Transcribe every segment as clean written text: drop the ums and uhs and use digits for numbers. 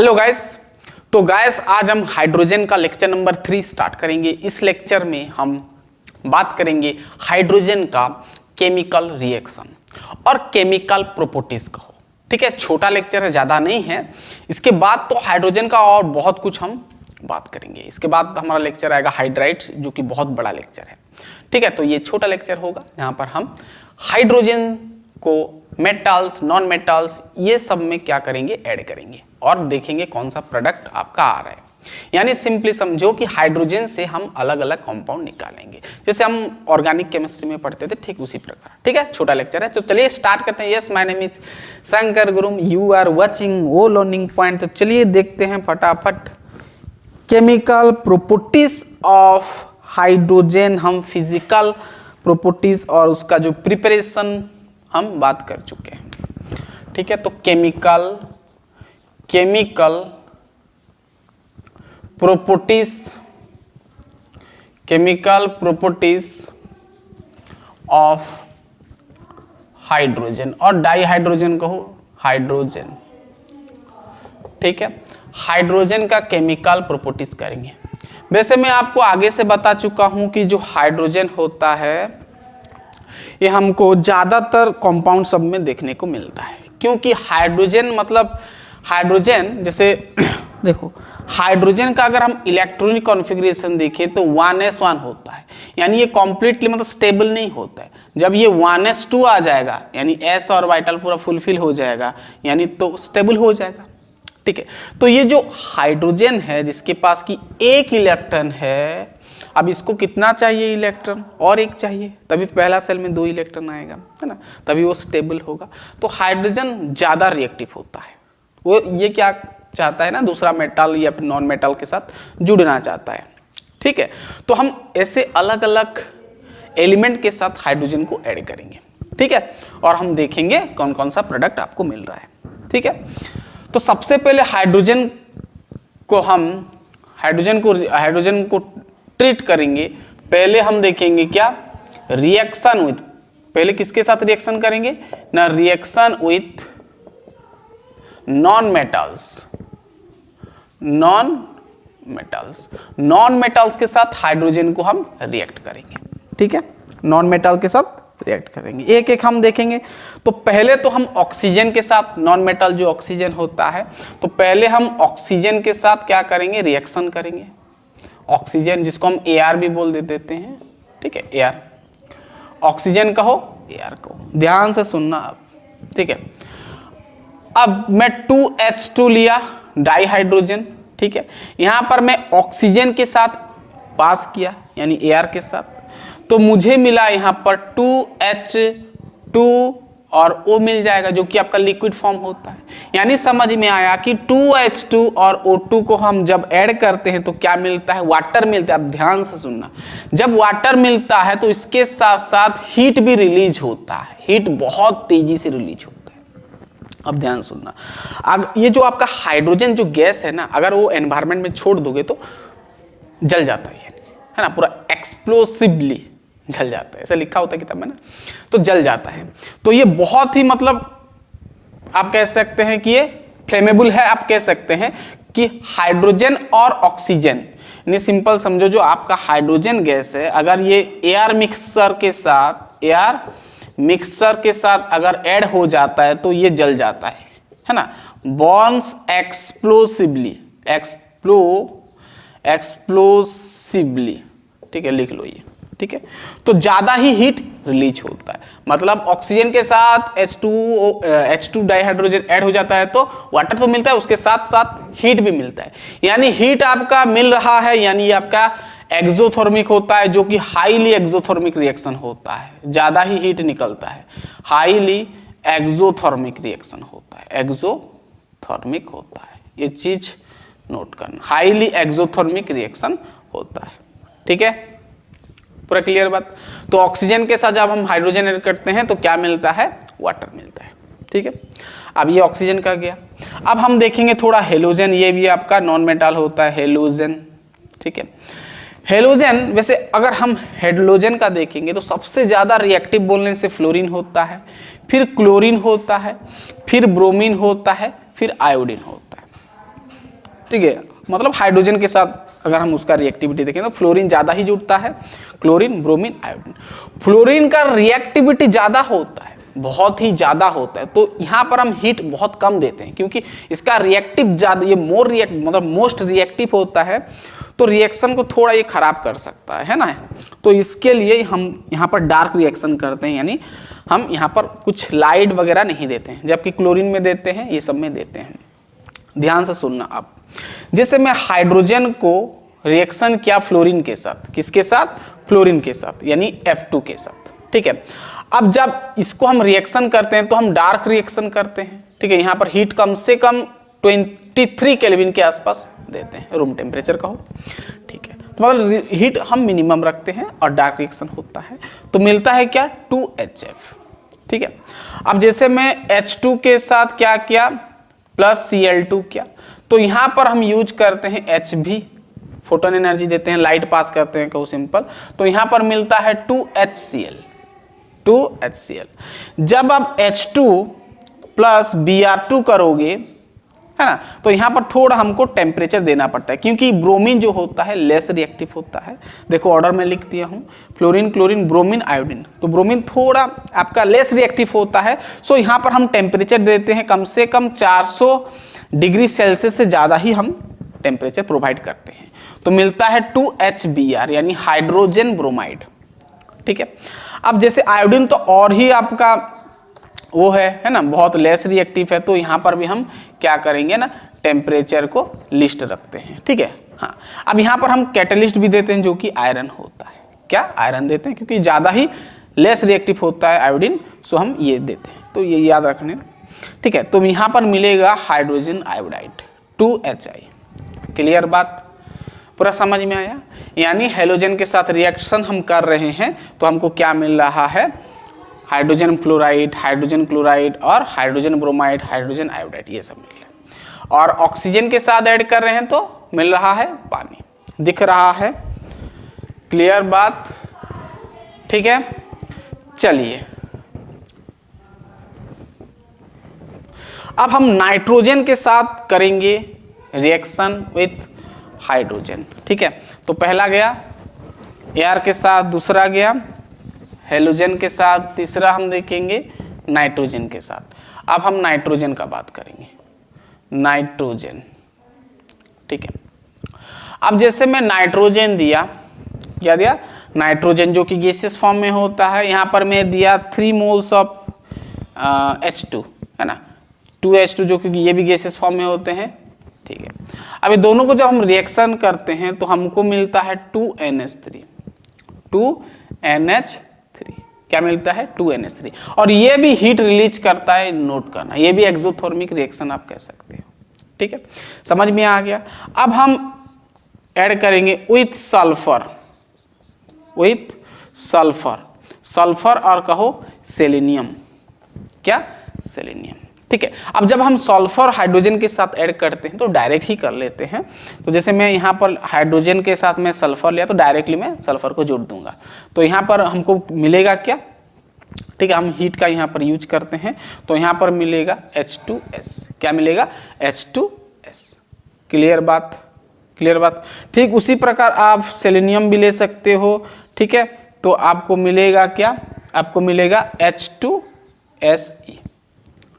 Hello guys, तो guys आज हम हाइड्रोजन का लेक्चर नंबर 3 स्टार्ट करेंगे। इस लेक्चर में हम बात करेंगे हाइड्रोजन का केमिकल रिएक्शन और केमिकल प्रॉपर्टीज का। ठीक है, छोटा लेक्चर है, ज़्यादा नहीं है। इसके बाद तो हाइड्रोजन का और बहुत कुछ हम बात करेंगे। इसके बाद हमारा लेक्चर आएगा हाइड्राइड्स, जो कि बहुत बड़ा लेक्चर है। ठीक है, तो ये छोटा लेक्चर होगा यहाँ पर हम हाइड्रोजन को मेटल्स, नॉन मेटल्स, ये सब में क्या करेंगे, ऐड करेंगे और देखेंगे कौन सा प्रोडक्ट आपका आ रहा है। यानी सिंपली समझो कि हाइड्रोजन से हम अलग अलग कंपाउंड निकालेंगे, जैसे हम ऑर्गेनिक केमिस्ट्री में पढ़ते थे, ठीक उसी प्रकार। ठीक है, छोटा लेक्चर है, तो चलिए स्टार्ट करते हैं। Yes, my name is Shankar Gurum, you are watching O learning point. तो चलिए देखते हैं फटाफट केमिकल प्रॉपर्टीज ऑफ हाइड्रोजन। हम फिजिकल प्रॉपर्टीज और उसका जो प्रिपरेशन हम बात कर चुके हैं। ठीक है, तो केमिकल प्रॉपर्टीज ऑफ हाइड्रोजन और डाईहाइड्रोजन कहो हाइड्रोजन। ठीक है, हाइड्रोजन का केमिकल प्रॉपर्टीज करेंगे। वैसे मैं आपको आगे से बता चुका हूं कि जो हाइड्रोजन होता है ये हमको ज़्यादातर कंपाउंड सब में देखने को मिलता है, क्योंकि हाइड्रोजन मतलब हाइड्रोजन जैसे देखो, हाइड्रोजन का अगर हम इलेक्ट्रॉनिक कॉन्फ़िगरेशन देखें तो 1s1 होता है, यानी ये कॉम्प्लीटली मतलब स्टेबल नहीं होता है। जब ये 1s2 आ जाएगा यानी s और वाइटल पूरा फुलफिल हो जाएगा, यानी तो स्टेबल हो जाएगा। ठीक है, तो ये जो हाइड्रोजन है जिसके पास की एक इलेक्ट्रॉन है, अब इसको कितना चाहिए इलेक्ट्रॉन, और एक चाहिए, तभी पहला सेल में 2 इलेक्ट्रॉन आएगा, है ना, तभी वो स्टेबल होगा। तो हाइड्रोजन ज़्यादा रिएक्टिव होता है। वो ये क्या चाहता है ना, दूसरा मेटल या फिर नॉन मेटल के साथ जुड़ना चाहता है। ठीक है, तो हम ऐसे अलग अलग एलिमेंट के साथ हाइड्रोजन को ऐड करेंगे। ठीक है, और हम देखेंगे कौन कौन सा प्रोडक्ट आपको मिल रहा है। ठीक है, तो सबसे पहले हाइड्रोजन को ट्रीट करेंगे। पहले हम देखेंगे क्या, रिएक्शन विथ, पहले किसके साथ रिएक्शन करेंगे ना, रिएक्शन विथ नॉन मेटल्स के साथ हाइड्रोजन को हम रिएक्ट करेंगे। ठीक है, नॉन मेटल के साथ रिएक्ट करेंगे, एक एक हम देखेंगे। तो पहले तो हम ऑक्सीजन के साथ, नॉन मेटल जो ऑक्सीजन होता है, तो पहले हम ऑक्सीजन के साथ क्या करेंगे, रिएक्शन करेंगे। ऑक्सीजन जिसको हम एआर भी बोल देते हैं। ठीक है, एआर, ऑक्सीजन कहो एआर कहो, ध्यान से सुनना आप। ठीक है, अब मैं 2H2 लिया, डाईहाइड्रोजन। ठीक है, यहां पर मैं ऑक्सीजन के साथ पास किया यानी एआर के साथ, तो मुझे मिला यहां पर 2H2 और O मिल जाएगा, जो कि आपका लिक्विड फॉर्म होता है। यानी समझ में आया कि 2H2 और O2 को हम जब ऐड करते हैं तो क्या मिलता है, वाटर मिलता है। अब ध्यान से सुनना, जब वाटर मिलता है तो इसके साथ साथ हीट भी रिलीज होता है, हीट बहुत तेजी से रिलीज होता है। अब ध्यान सुनना, ये जो आपका हाइड्रोजन जो गैस है ना, अगर वो एनवायरमेंट में छोड़ दोगे तो जल जाता है ना, पूरा एक्सप्लोसिवली जल जाता है, ऐसा लिखा होता है किताब में ना, तो जल जाता है। तो ये बहुत ही मतलब आप कह सकते हैं कि ये फ्लेमेबल है। आप कह सकते हैं कि हाइड्रोजन और ऑक्सीजन, यानी सिंपल समझो, जो आपका हाइड्रोजन गैस है, अगर ये एयर मिक्सचर के साथ अगर ऐड हो जाता है तो ये जल जाता है ना, बॉर्न्स एक्सप्लोसिवली। ठीक है, लिख लो ये। ठीक है, तो ज्यादा ही हीट रिलीज होता है, मतलब ऑक्सीजन के साथ H2 डाईहाइड्रोजन ऐड हो जाता है तो वाटर तो मिलता है, उसके साथ साथ हीट भी मिलता है। यानी हीट आपका मिल रहा है, यानी ये आपका एक्सोथर्मिक होता है, जो कि हाईली एक्सोथर्मिक रिएक्शन होता है, ज्यादा ही हीट निकलता है, हाईली एक्सोथर्मिक रिएक्शन होता है, एक्सोथर्मिक होता है, ये चीज नोट करना, हाईली एक्सोथर्मिक रिएक्शन होता है। ठीक है, पूरा क्लियर बात। तो ऑक्सीजन के साथ जब हम हाइड्रोजन ऐड करते हैं तो क्या मिलता है, वाटर मिलता है। ठीक है, अब ये ऑक्सीजन का गया। अब हम देखेंगे थोड़ा हेलोजन, ये भी आपका नॉन मेटल होता है, हेलोजन। ठीक है, हेलोजन, वैसे अगर हम हेलोजन का देखेंगे तो सबसे ज्यादा रिएक्टिव बोलने से फ्लोरीन होता है, फिर क्लोरीन होता है, फिर ब्रोमीन होता है, फिर आयोडीन होता है। ठीक है, मतलब हाइड्रोजन के साथ अगर हम उसका रिएक्टिविटी देखें तो फ्लोरीन ज़्यादा ही जुड़ता है, क्लोरीन, ब्रोमीन, आयोडीन। फ्लोरीन का रिएक्टिविटी ज़्यादा होता है, बहुत ही ज़्यादा होता है, तो यहाँ पर हम हीट बहुत कम देते हैं क्योंकि इसका रिएक्टिव ज़्यादा, ये मतलब मोस्ट रिएक्टिव होता है, तो रिएक्शन को थोड़ा ये खराब कर सकता है ना। तो इसके लिए हम यहाँ पर डार्क रिएक्शन करते हैं, यानी हम यहाँ पर कुछ लाइट वगैरह नहीं देते हैं, जबकि क्लोरीन में देते हैं, ये सब में देते हैं। ध्यान से सुनना आप, जैसे मैं हाइड्रोजन को रिएक्शन किया फ्लोरीन के साथ, किसके साथ? फ्लोरीन के साथ, यानी F2 के साथ, ठीक है। अब जब इसको हम रिएक्शन करते हैं तो हम डार्क रिएक्शन करते हैं, ठीक है। यहाँ पर हीट कम से कम 23 केल्विन के आसपास देते हैं, रूम टेम्परेचर का हो, ठीक है। तो मतलब हीट हम मिनिमम रखते हैं और डार्क रिएक्शन होता है, तो मिलता है क्या? 2HF, ठीक है। अब जैसे मैं H2 के साथ क्या किया? प्लस Cl2 किया, तो यहाँ पर हम यूज करते हैं Hb, फोटोन एनर्जी देते हैं, लाइट पास करते हैं, कहो सिंपल, तो यहाँ पर मिलता है 2HCl। जब आप H2 प्लस Br2 करोगे, है ना, तो यहाँ पर थोड़ा हमको टेम्परेचर देना पड़ता है क्योंकि ब्रोमीन जो होता है लेस रिएक्टिव होता है। देखो ऑर्डर में लिख दिया हूँ, फ्लोरीन, क्लोरीन, ब्रोमीन, आयोडीन, तो ब्रोमीन थोड़ा आपका लेस रिएक्टिव होता है, सो यहाँ पर हम टेम्परेचर देते हैं कम से कम 400 डिग्री सेल्सियस से ज़्यादा ही हम टेम्परेचर प्रोवाइड करते हैं, तो मिलता है 2HBr, यानी हाइड्रोजन ब्रोमाइड, ठीक है। अब जैसे आयोडीन तो और ही आपका वो है ना, बहुत लेस रिएक्टिव है, तो यहाँ पर भी हम क्या करेंगे ना, टेम्परेचर को लिस्ट रखते हैं, ठीक है। हाँ, अब यहाँ पर हम कैटलिस्ट भी देते हैं जो कि आयरन होता है। क्या? आयरन देते हैं क्योंकि ज़्यादा ही लेस रिएक्टिव होता है आयोडीन, सो हम ये देते हैं, तो ये याद रखने, ठीक है। तो यहाँ पर मिलेगा हाइड्रोजन आयोडाइड 2HI। क्लियर बात? पूरा समझ में आया? यानी हेलोजन के साथ रिएक्शन हम कर रहे हैं तो हमको क्या मिल रहा है? हाइड्रोजन फ्लोराइड, हाइड्रोजन क्लोराइड और हाइड्रोजन ब्रोमाइड, हाइड्रोजन आयोडाइड, ये सब मिल रहा है। और ऑक्सीजन के साथ ऐड कर रहे हैं तो मिल रहा है पानी। दिख रहा है? क्लियर बात? ठीक है, चलिए अब हम नाइट्रोजन के साथ करेंगे रिएक्शन विथ हाइड्रोजन, ठीक है। तो पहला गया एयर के साथ, दूसरा गया हेलोजन के साथ, तीसरा हम देखेंगे नाइट्रोजन के साथ। अब हम नाइट्रोजन का बात करेंगे, नाइट्रोजन, ठीक है। अब जैसे मैं नाइट्रोजन दिया, क्या दिया? नाइट्रोजन जो कि गैसियस फॉर्म में होता है, यहाँ पर मैं दिया 3 मोल्स ऑफ H2, है ना, 2H2 जो कि ये भी गैसियस फॉर्म में होते हैं, ठीक है। अब ये दोनों को जब हम रिएक्शन करते हैं तो हमको मिलता है 2NH3, 2NH3, क्या मिलता है? 2NH3, और ये भी हीट रिलीज करता है, नोट करना, ये भी एक्सोथर्मिक रिएक्शन आप कह सकते हो, ठीक है। समझ में आ गया? अब हम ऐड करेंगे with sulphur, with sulphur, sulphur और कहो सेलेनियम, क्या? सेलेनियम, ठीक है। अब जब हम सल्फर हाइड्रोजन के साथ ऐड करते हैं तो डायरेक्ट ही कर लेते हैं। तो जैसे मैं यहाँ पर हाइड्रोजन के साथ में सल्फर लिया तो डायरेक्टली मैं सल्फर को जोड़ दूंगा, तो यहाँ पर हमको मिलेगा क्या? ठीक है, हम हीट का यहाँ पर यूज करते हैं, तो यहाँ पर मिलेगा H2S, क्या मिलेगा? H2S। क्लियर बात? क्लियर बात? ठीक उसी प्रकार आप सेलेनियम भी ले सकते हो, ठीक है। तो आपको मिलेगा क्या? आपको मिलेगा H2Se,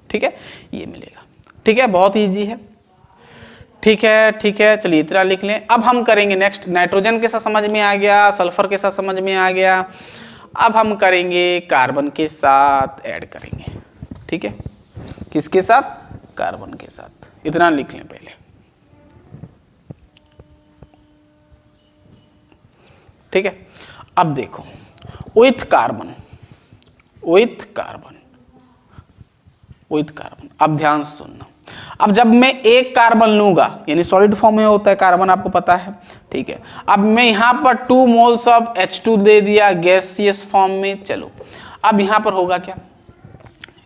ठीक है, ये मिलेगा, ठीक है। बहुत इजी है, ठीक है, ठीक है। चलिए इतना लिख लें। अब हम करेंगे नेक्स्ट, नाइट्रोजन के साथ समझ में आ गया, सल्फर के साथ समझ में आ गया, अब हम करेंगे कार्बन के साथ ऐड करेंगे, ठीक है। किसके साथ? कार्बन के साथ। इतना लिख लें पहले, ठीक है। अब देखो with carbon, with carbon, with carbon, अब ध्यान से सुनना। अब जब मैं एक कार्बन लूंगा, यानी सॉलिड फॉर्म में होता है कार्बन, आपको पता है, ठीक है। अब मैं यहाँ पर 2 मोल्स ऑफ H2 दे दिया गैसियस फॉर्म में। चलो अब यहाँ पर होगा क्या?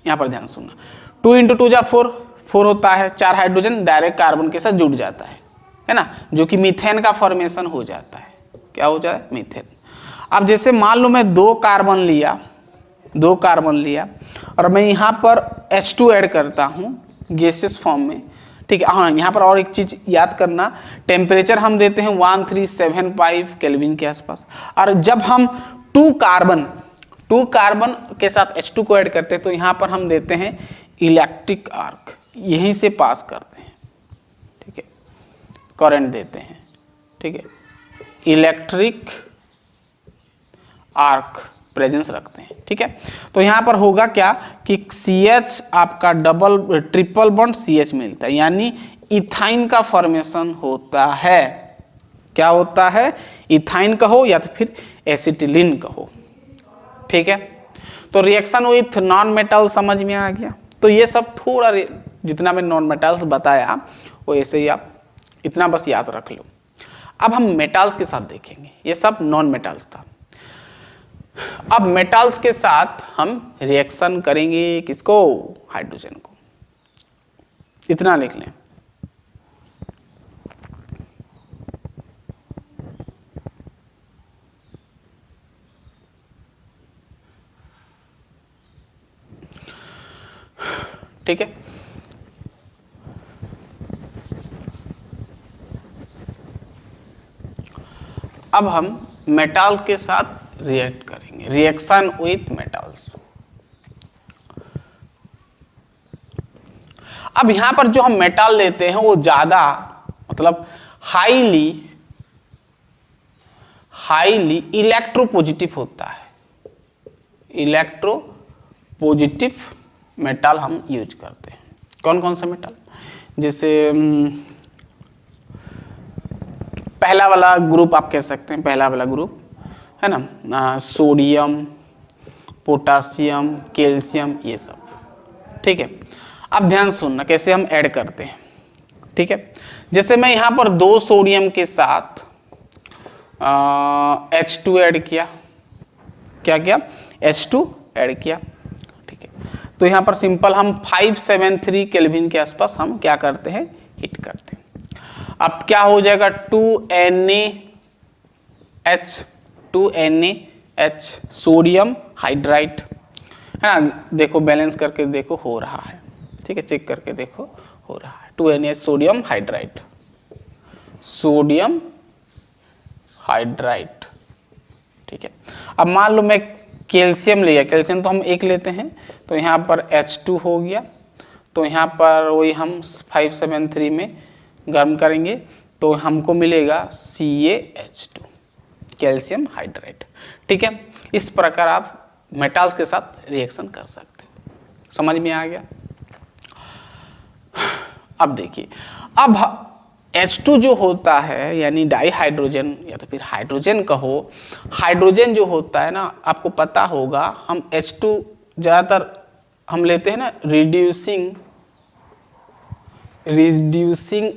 यहाँ पर ध्यान सुनना, 2 × 2 = 4, 4 होता है, 4 हाइड्रोजन डायरेक्ट कार्बन के साथ जुड़ जाता है ना, जो कि मीथेन का फॉर्मेशन हो जाता है। क्या हो जाए? मीथेन। अब जैसे मान लो मैं 2 कार्बन लिया, 2 कार्बन लिया और मैं यहाँ पर H2 ऐड करता हूँ गैसियस फॉर्म में, ठीक ठीक है। हाँ, यहाँ पर और एक चीज याद करना, टेम्परेचर हम देते हैं 1375 केल्विन के आसपास, और जब हम 2 कार्बन के साथ H2 को ऐड करते हैं तो यहाँ पर हम देते हैं इलेक्ट्रिक आर्क, यहीं से पास करते हैं, ठीक है, करंट देते हैं, ठीक है, इलेक्ट्रिक आर्क प्रेजेंस रखते हैं, ठीक है। तो यहाँ पर होगा क्या कि CH आपका ट्रिपल बॉन्ड CH मिलता है, यानी इथाइन का फॉर्मेशन होता है। क्या होता है? इथाइन कहो या तो फिर एसिटिलीन कहो, ठीक है। तो रिएक्शन विथ नॉन मेटल समझ में आ गया। तो ये सब थोड़ा जितना मैं नॉन मेटल्स बताया वो ऐसे ही आप इतना बस याद रख लो। अब हम मेटल्स के साथ देखेंगे, ये सब नॉन मेटल्स था। अब मेटल्स के साथ हम रिएक्शन करेंगे किसको? हाइड्रोजन को। इतना लिख लें। ठीक है, अब हम मेटल के साथ रिएक्ट करेंगे, रिएक्शन विथ मेटल्स। अब यहां पर जो हम मेटल लेते हैं वो ज्यादा मतलब हाईली इलेक्ट्रोपॉजिटिव होता है। इलेक्ट्रोपॉजिटिव मेटल हम यूज करते हैं। कौन कौन से मेटल? जैसे पहला वाला ग्रुप आप कह सकते हैं, पहला वाला ग्रुप है ना, सोडियम, पोटासियम, कैल्शियम, ये सब, ठीक है। अब ध्यान सुनना कैसे हम ऐड करते हैं, ठीक है। जैसे मैं यहाँ पर 2 सोडियम के साथ H2 ऐड किया, क्या किया? H2 ऐड किया, ठीक है। तो यहाँ पर सिंपल हम 573 केल्विन के आसपास हम क्या करते हैं? हीट करते हैं। अब क्या हो जाएगा? 2NaH सोडियम हाइड्राइड, है ना। देखो बैलेंस करके देखो हो रहा है, ठीक है, चेक करके देखो हो रहा है। 2NaH सोडियम हाइड्राइड, ठीक है। अब मान लो मैं कैल्शियम लिया, कैल्शियम तो हम एक लेते हैं, तो यहाँ पर H2 हो गया, तो यहाँ पर वही हम 573 में गर्म करेंगे तो हमको मिलेगा CaH2 कैल्शियम हाइड्राइड, ठीक है। इस प्रकार आप मेटल्स के साथ रिएक्शन कर सकते हो। समझ में आ गया? अब देखिए, अब H2 जो होता है यानी डाई हाइड्रोजन या तो फिर हाइड्रोजन कहो, हाइड्रोजन जो होता है ना, आपको पता होगा हम H2 ज़्यादातर हम लेते हैं ना रिड्यूसिंग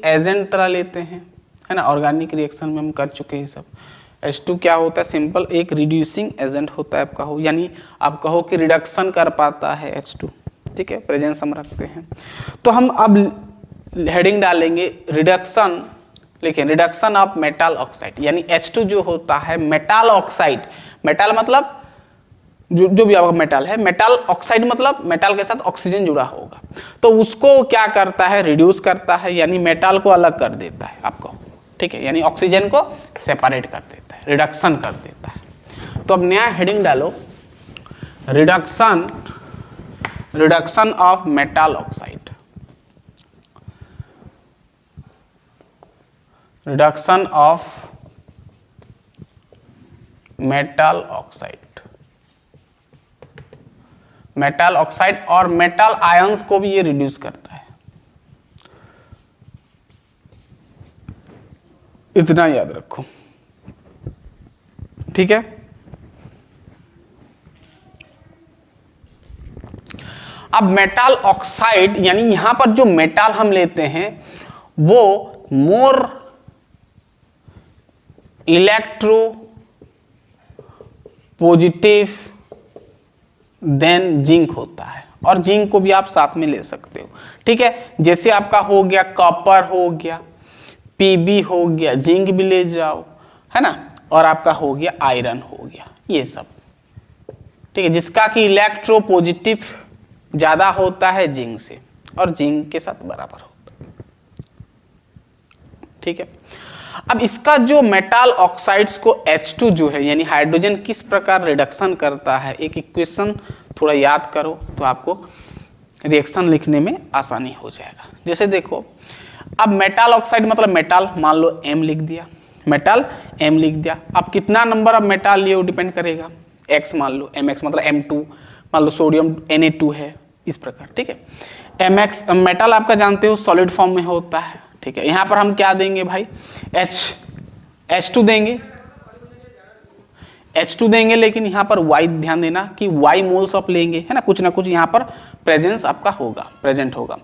एजेंट तरह लेते हैं, है ना। ऑर्गेनिक रिएक्शन में हम कर चुके हैं सब। H2 क्या होता है? सिंपल एक रिड्यूसिंग एजेंट होता है, आप कहो यानी आप कहो कि रिडक्शन कर पाता है H2, ठीक है, प्रेजेंस हम रखते हैं। तो हम अब हेडिंग डालेंगे रिडक्शन, लिखें रिडक्शन ऑफ मेटल ऑक्साइड, यानी H2 जो होता है मेटल ऑक्साइड, मेटल मतलब जो भी आपका मेटल है, मेटल ऑक्साइड मतलब मेटल के साथ ऑक्सीजन जुड़ा होगा, तो उसको क्या करता है? रिड्यूस करता है, यानी मेटल को अलग कर देता है आपको, ठीक है, यानी ऑक्सीजन को सेपरेट कर देता है, रिडक्शन कर देता है। तो अब नया हेडिंग डालो, reduction of metal oxide, reduction of metal oxide, metal oxide और मेटल आयंस को भी ये रिड्यूस करता है। इतना याद रखो, ठीक है। अब मेटल ऑक्साइड यानी यहां पर जो मेटल हम लेते हैं वो more electropositive than zinc होता है, और जिंक को भी आप साथ में ले सकते हो, ठीक है। जैसे आपका हो गया कॉपर हो गया, Pb हो गया, जिंक भी ले जाओ, है ना, और आपका हो गया आयरन हो गया, ये सब, ठीक है, जिसका कि इलेक्ट्रो पॉजिटिव ज्यादा होता है जिंक से और जिंक के साथ बराबर होता है, ठीक है। अब इसका जो मेटल ऑक्साइड्स को H2 जो है यानी हाइड्रोजन किस प्रकार रिडक्शन करता है, एक इक्वेशन थोड़ा याद करो तो आपको रिएक्शन लिखने में आसानी हो जाएगा। जैसे देखो, अब मेटल ऑक्साइड मतलब मेटल, मान लो M लिख दिया, मेटल M लिख दिया। अब कितना नंबर ऑफ मेटल लिए वो डिपेंड करेगा, X मान लो, MX मतलब M2, मान लो सोडियम Na2 है, इस प्रकार, ठीक है। MX मेटल आपका जानते हो सॉलिड फॉर्म में होता है, ठीक है। यहाँ पर हम क्या देंगे भाई, H2 देंगे, H2 देंगे, लेकिन यहाँ पर Y ध्यान देना कि Y मोल्स ऑफ लेंगे, है ना, कुछ ना कुछ यहाँ पर प्रेजेंस आपका होगा, प्रेजेंट होगा।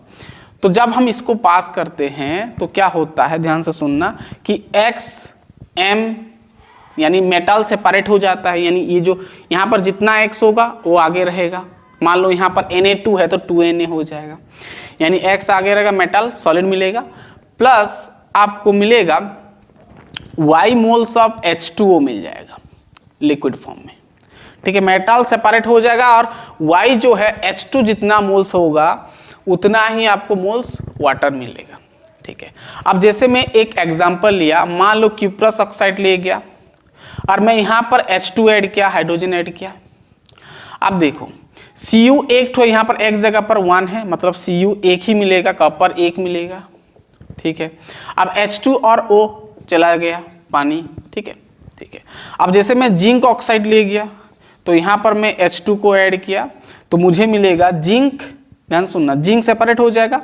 तो जब हम इसको पास करते हैं तो क्या होता है, ध्यान से सुनना कि X M यानी मेटल सेपरेट हो जाता है, यानी ये जो यहाँ पर जितना X होगा वो आगे रहेगा। मान लो यहाँ पर Na2 है तो 2Na हो जाएगा, यानी X आगे रहेगा, मेटल सॉलिड मिलेगा, प्लस आपको मिलेगा Y मोल्स ऑफ H2O मिल जाएगा लिक्विड फॉर्म में, ठीक है। मेटल सेपरेट हो जाएगा और Y जो है H2 जितना मोल्स होगा उतना ही आपको मोल्स वाटर मिलेगा, ठीक है। अब जैसे मैं एक एग्जांपल लिया, मान लो क्यूप्रस ऑक्साइड ले गया और मैं यहाँ पर H2 ऐड किया, हाइड्रोजन ऐड किया। अब देखो Cu एक तो यहाँ पर एक जगह पर 1 है, मतलब Cu एक ही मिलेगा, कॉपर एक मिलेगा, ठीक है। अब H2 और O चला गया पानी, ठीक है, ठीक है। अब जैसे मैं जिंक ऑक्साइड ले गया तो यहाँ पर मैं H2 को ऐड किया तो मुझे मिलेगा जिंक, ध्यान सुनना, जिंक सेपरेट हो जाएगा।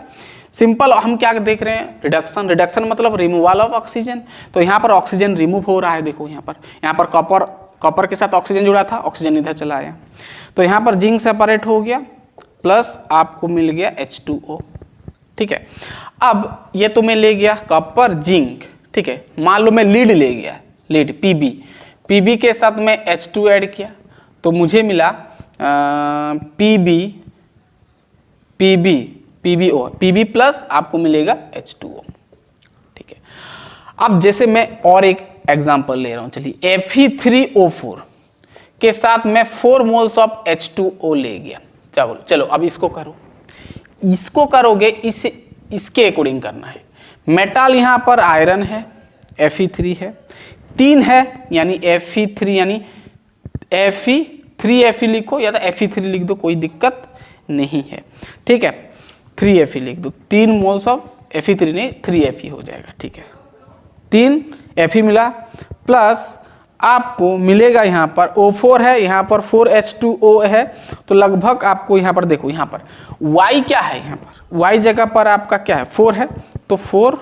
सिंपल, हम क्या देख रहे हैं, रिडक्शन, रिडक्शन मतलब रिमूवल ऑफ ऑक्सीजन, तो यहाँ पर ऑक्सीजन रिमूव हो रहा है, देखो यहाँ पर कॉपर के साथ ऑक्सीजन जुड़ा था, ऑक्सीजन इधर चला आया, तो यहाँ पर जिंक सेपरेट हो गया, प्लस आपको मिल गया H2O, ठीक है। अब ये तो मैं ले गया कॉपर जिंक, ठीक है। मान लो मैं लीड ले गया, लीड पीबी के साथ मैं H2 ऐड किया तो मुझे मिला पीबी प्लस आपको मिलेगा H2O, ठीक है। अब जैसे मैं और एक एग्जांपल ले रहा हूं, चलिए Fe3O4 के साथ मैं 4 मोल्स ऑफ H2O ले गया। चलो अब इसको करो, इसको करोगे इसके अकॉर्डिंग करना है। मेटल यहाँ पर आयरन है, Fe3 है, 3 है यानी Fe3 यानी Fe3 लिखो या तो Fe3 लिख दो, कोई दिक्कत नहीं है, ठीक है। 3Fe लिख दो, 3 मोल्स ऑफ Fe3 नहीं 3Fe हो जाएगा, ठीक है। 3 Fe मिला, प्लस आपको मिलेगा यहाँ पर O4 है, यहाँ पर 4H2O है, तो लगभग आपको यहाँ पर देखो, यहाँ पर Y क्या है, यहाँ पर Y जगह पर आपका क्या है 4 है, तो 4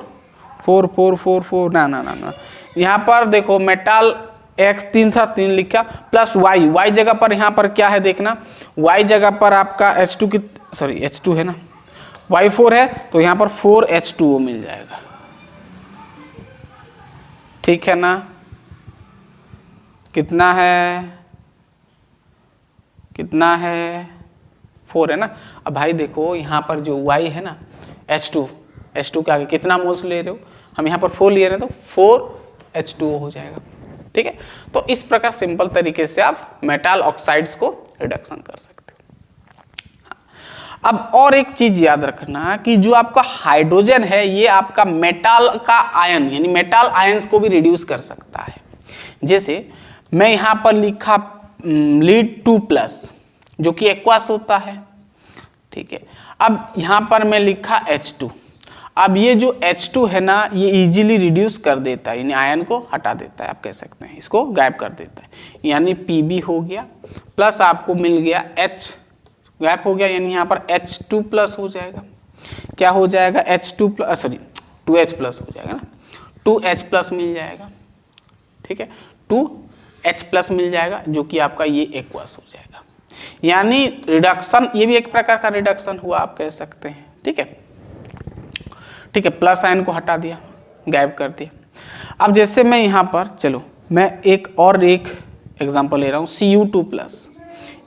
ना यहाँ पर देखो मेटल X 3 था, 3 लिखा, प्लस Y जगह पर यहाँ पर क्या है देखना, Y जगह पर आपका H2 की H2 है ना, Y4 है तो यहाँ पर 4H2O मिल जाएगा, ठीक है ना। कितना है 4 है ना। अब भाई देखो यहाँ पर जो Y है ना H2 के आगे कितना मोल्स ले रहे हो, हम यहाँ पर 4 ले रहे हैं तो 4H2O हो जाएगा, ठीक है। तो इस प्रकार सिंपल तरीके से आप मेटल ऑक्साइड्स को रिडक्शन कर सकते हो। अब और एक चीज याद रखना कि जो आपका हाइड्रोजन है ये आपका मेटल का आयन यानी मेटल आयंस को भी रिड्यूस कर सकता है। जैसे मैं यहाँ पर लिखा लीड 2+ जो कि एक्वास होता है, ठीक है। अब यहाँ पर मैं लिखा H2, अब ये जो H2 है ना ये इजीली रिड्यूस कर देता है, यानी आयन को हटा देता है, आप कह सकते हैं इसको गायब कर देता है, यानी Pb हो गया, प्लस आपको मिल गया H गायब हो गया, यानी यहाँ पर H2+ हो जाएगा, क्या हो जाएगा 2H+ हो जाएगा ना, 2H+ मिल जाएगा, ठीक है, 2H+ मिल जाएगा जो कि आपका ये एक्वास हो जाएगा। यानी रिडक्शन, ये भी एक प्रकार का रिडक्शन हुआ आप कह सकते हैं, ठीक है, ठीक है। प्लस आयन को हटा दिया, गायब कर दिया। अब जैसे मैं यहाँ पर चलो मैं एक एग्जांपल ले रहा हूँ Cu2+,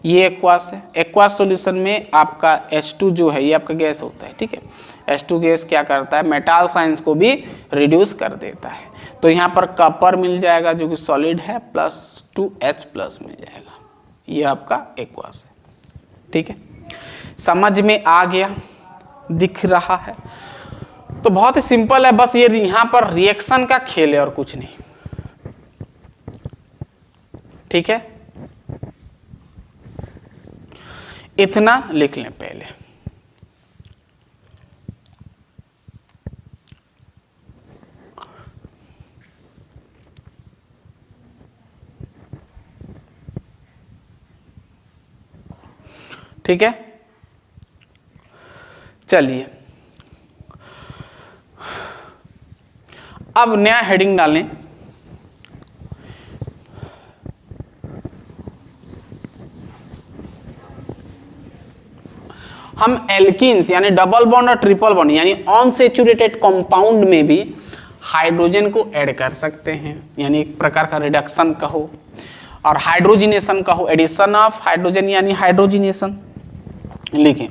ये एक्वास है। एक्वास सॉल्यूशन में आपका H2 जो है ये आपका गैस होता है, ठीक है। H2 गैस क्या करता है, मेटल साइंस को भी रिड्यूस कर देता है, तो यहाँ पर कॉपर मिल जाएगा जो कि सॉलिड है, प्लस 2H+ मिल जाएगा, ये आपका एक्वास है, ठीक है। समझ में आ गया, दिख रहा है। तो बहुत ही सिंपल है, बस ये यहां पर रिएक्शन का खेल है और कुछ नहीं। ठीक है, इतना लिख लें पहले। ठीक है, चलिए अब नया हेडिंग डालें। हम एल्कीन्स यानी डबल बॉन्ड और ट्रिपल बॉन्ड यानी अनसैचुरेटेड कंपाउंड में भी हाइड्रोजन को ऐड कर सकते हैं, यानी एक प्रकार का रिडक्शन कहो और हाइड्रोजिनेशन कहो, एडिशन ऑफ हाइड्रोजन यानी हाइड्रोजिनेशन। लिखें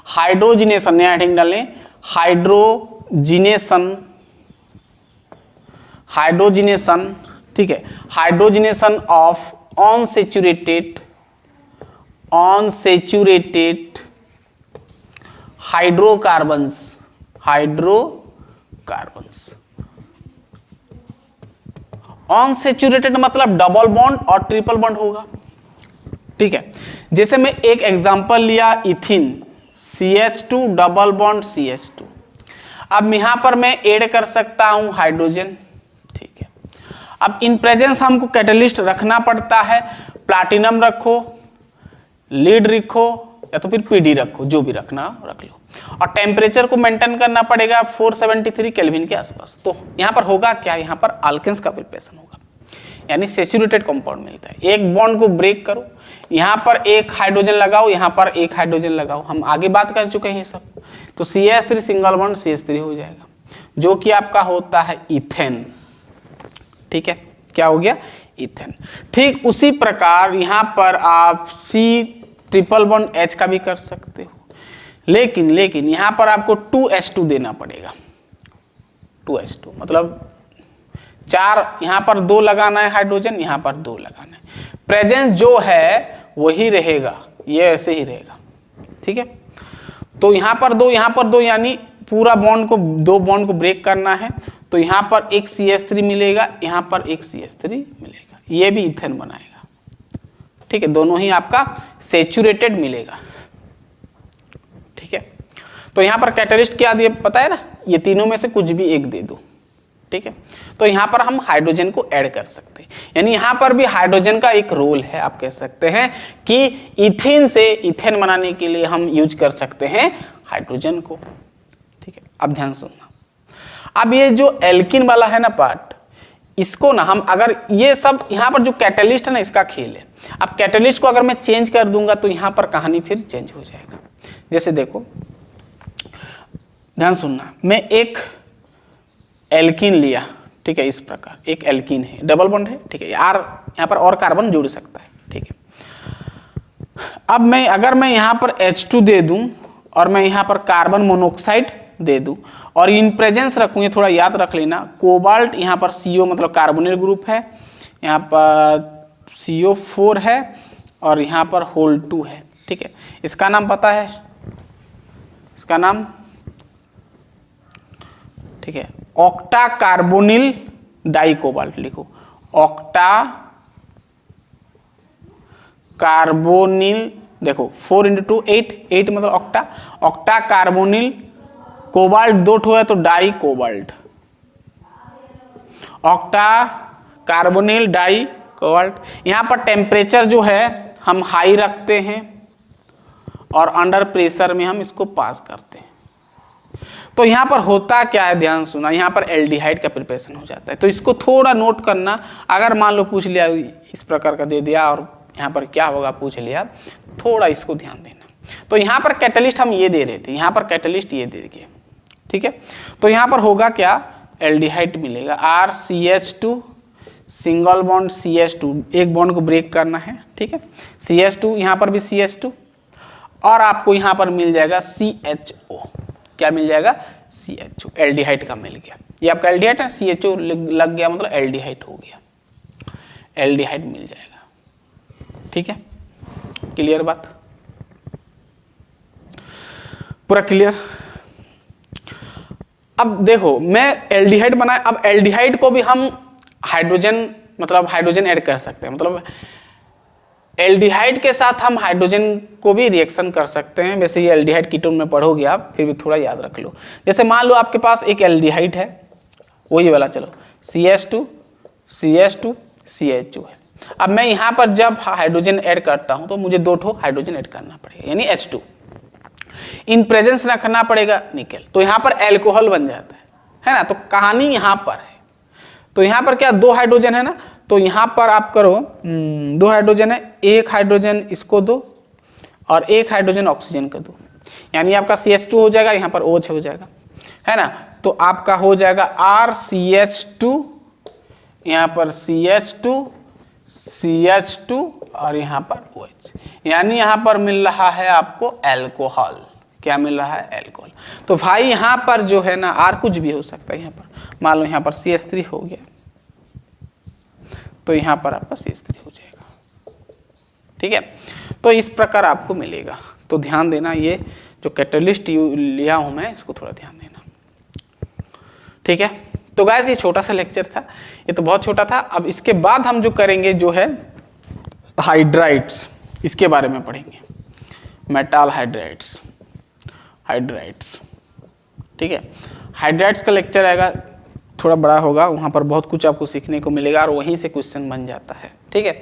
हाइड्रोजिनेशन, नया हेडिंग डालें हाइड्रोजिनेशन, हाइड्रोजिनेशन। ठीक है, hydrogenation of unsaturated hydrocarbons, hydrocarbons. Unsaturated मतलब डबल बॉन्ड और ट्रिपल बॉन्ड होगा। ठीक है, जैसे मैं एक एग्जांपल लिया इथिन CH2 डबल बॉन्ड CH2। अब यहां पर मैं ऐड कर सकता हूं हाइड्रोजन। ठीक है, अब इन प्रेजेंस हमको कैटलिस्ट रखना पड़ता है, प्लाटिनम रखो, लीड रखो या तो फिर PD रखो, जो भी रखना रख लो, और टेम्परेचर को मेंटेन करना पड़ेगा 473 केल्विन के आसपास। तो यहाँ पर होगा क्या, यहाँ पर अल्केन्स का प्रिपरेशन होगा, यानी सैचुरेटेड कंपाउंड मिलता है। एक बॉन्ड को ब्रेक करो, यहाँ पर एक हाइड्रोजन लगाओ, यहाँ पर एक हाइड्रोजन लगाओ, हम आगे बात कर चुके हैं ये सब। तो CH3 सिंगल बॉन्ड CH3 हो जाएगा, जो कि आपका होता है इथेन। ठीक है, क्या हो गया, इथेन। ठीक उसी प्रकार यहाँ पर आप C ट्रिपल बॉन्ड H का भी कर सकते हो, लेकिन यहाँ पर आपको 2H2 देना पड़ेगा। 2H2 मतलब 4, यहाँ पर 2 लगाना है हाइड्रोजन, यहाँ पर 2 लगाना है। प्रेजेंस जो है वही रहेगा, ये ऐसे ही रहेगा। ठीक है, तो यहाँ पर 2, यहाँ पर 2, यानी पूरा बॉन्ड को, 2 बॉन्ड को ब्रेक करना है। तो यहाँ पर एक CH3 मिलेगा, यहाँ पर एक CH3 मिलेगा, ये भी इथेन बनाएगा। ठीक है, दोनों ही आपका सैचुरेटेड मिलेगा। ठीक है, तो यहाँ पर कैटलिस्ट क्या दिए पता है ना, ये तीनों में से कुछ भी एक दे दो। ठीक है, तो यहाँ पर हम हाइड्रोजन को ऐड कर सकते हैं, यानी यहाँ पर भी हाइड्रोजन का एक रोल है। आप कह सकते हैं कि इथिन से इथेन बनाने के लिए हम यूज कर सकते हैं हाइड्रोजन को। ठीक है, अब ध्यान सुनना। अब ये जो एल्किन वाला है ना पार्ट, इसको ना हम अगर ये सब यहाँ पर जो कैटलिस्ट है ना, इसका खेल है। अब कैटलिस्ट को अगर मैं चेंज कर दूंगा तो यहाँ पर कहानी फिर चेंज हो जाएगा। जैसे देखो, ध्यान सुनना, मैं एक एल्किन लिया। ठीक है, इस प्रकार एक एल्किन है, डबल बॉन्ड है। ठीक है, यार यहाँ पर और कार्बन जुड़ सकता है। ठीक है, अब अगर मैं यहाँ पर H2 दे दूं और मैं यहाँ पर कार्बन मोनोऑक्साइड दे दूं और इन प्रेजेंस रखूं, ये थोड़ा याद रख लेना, कोबाल्ट यहाँ पर CO मतलब कार्बोनिल ग्रुप है, यहाँ पर CO4 है और यहाँ पर होल 2 है। ठीक है, इसका नाम पता है, इसका नाम, ठीक है, ऑक्टा कार्बोनिल डाई कोबाल्ट लिखो, ऑक्टा कार्बोनिल। देखो 4 × 2 8, 8 मतलब ऑक्टा, ऑक्टा कार्बोनिल कोबाल्ट 2 ठो है तो dicobalt, octacarbonyl dicobalt. यहाँ पर टेम्परेचर जो है हम हाई रखते हैं और अंडर प्रेशर में हम इसको पास करते हैं। तो यहाँ पर होता क्या है, ध्यान सुना, यहाँ पर एल्डिहाइड का प्रिपरेशन हो जाता है। तो इसको थोड़ा नोट करना, अगर मान लो पूछ लिया इस प्रकार का दे दिया और यहाँ पर क्या होगा पूछ लिया, थोड़ा इसको ध्यान देना। तो यहाँ पर कैटलिस्ट हम ये दे रहे थे, यहाँ पर कैटलिस्ट ये दे दिए। ठीक है, तो यहाँ पर होगा क्या, एल्डिहाइड मिलेगा, RCH2 सिंगल बॉन्ड CH2, एक बॉन्ड को ब्रेक करना है। ठीक है, CH2, यहाँ पर भी CH2 और आपको यहाँ पर मिल जाएगा CHO। क्या मिल जाएगा, CHO, एल्डिहाइड का मिल गया। ये आपका एल्डिहाइड है, CHO लग गया मतलब एल्डिहाइड हो गया, एल्डिहाइड मिल जाएगा। ठीक है, क्लियर बात, पूरा क्लियर। अब देखो मैं एल्डिहाइड बनाया, अब एल्डिहाइड को भी हम हाइड्रोजन मतलब हाइड्रोजन ऐड कर सकते हैं, मतलब एल्डिहाइड के साथ हम हाइड्रोजन को भी रिएक्शन कर सकते हैं। वैसे ये एल्डिहाइड कीटोन में पढ़ोगे आप, फिर भी थोड़ा याद रख लो। जैसे मान लो आपके पास एक एल्डिहाइड है, वही वाला, चलो CH2 CH2 CH2 है। अब मैं यहाँ पर जब हाइड्रोजन ऐड करता हूँ तो मुझे 2 ठो हाइड्रोजन ऐड करना पड़ेगा, यानी H2। इन प्रेजेंस रखना पड़ेगा निकेल, तो यहाँ पर एल्कोहल बन जाता है ना। तो कहानी यहाँ पर है, तो यहाँ पर क्या 2 हाइड्रोजन है ना, तो यहाँ पर आप करो 2 हाइड्रोजन है, 1 हाइड्रोजन इसको दो और 1 हाइड्रोजन ऑक्सीजन का दो, यानी आपका CH2 हो जाएगा, यहाँ पर OH हो जाएगा, है ना। तो आपका हो जाएगा RCH2, यहाँ पर CH2 CH2 और यहाँ पर OH, यानी यहाँ पर मिल रहा है आपको एल्कोहल। क्या मिल रहा है? एल्कोहल। तो भाई यहाँ पर जो है ना R कुछ भी हो सकता है, यहाँ पर मान लो यहाँ पर CH3 हो गया, तो यहाँ पर आपका CH3 हो जाएगा, ठीक है। तो इस प्रकार आपको मिलेगा। तो ध्यान देना, ये जो कैटलिस्ट लिया हूँ मैं, इसको थोड़ा ध्यान देना, ठीक है। तो गाइस ये छोटा सा लेक्चर था, ये तो बहुत छोटा था। अब इसके बाद हम जो करेंगे जो है हाइड्राइड्स, इसके बारे में पढ़ेंगे, मेटाल हाइड्राइड्स, ठीक है। हाइड्राइड्स का लेक्चर आएगा, थोड़ा बड़ा होगा, वहाँ पर बहुत कुछ आपको सीखने को मिलेगा और वहीं से क्वेश्चन बन जाता है, ठीक है।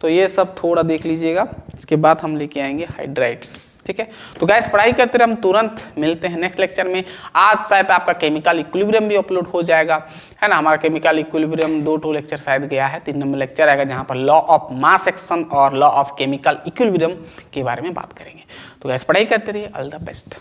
तो ये सब थोड़ा देख लीजिएगा, इसके बाद हम लेके आएंगे हाइड्राइड्स, ठीक है। तो गाइस पढ़ाई करते रहे, हम तुरंत मिलते हैं नेक्स्ट लेक्चर में। आज शायद आपका केमिकल इक्विलिब्रियम भी अपलोड हो जाएगा, है ना। हमारा केमिकल इक्विलिब्रियम 2 लेक्चर शायद गया है, 3 नंबर लेक्चर आएगा जहाँ पर लॉ ऑफ मास एक्शन और लॉ ऑफ केमिकल इक्विलिब्रियम के बारे में बात करेंगे। तो गाइस पढ़ाई करते रहिए, ऑल द बेस्ट।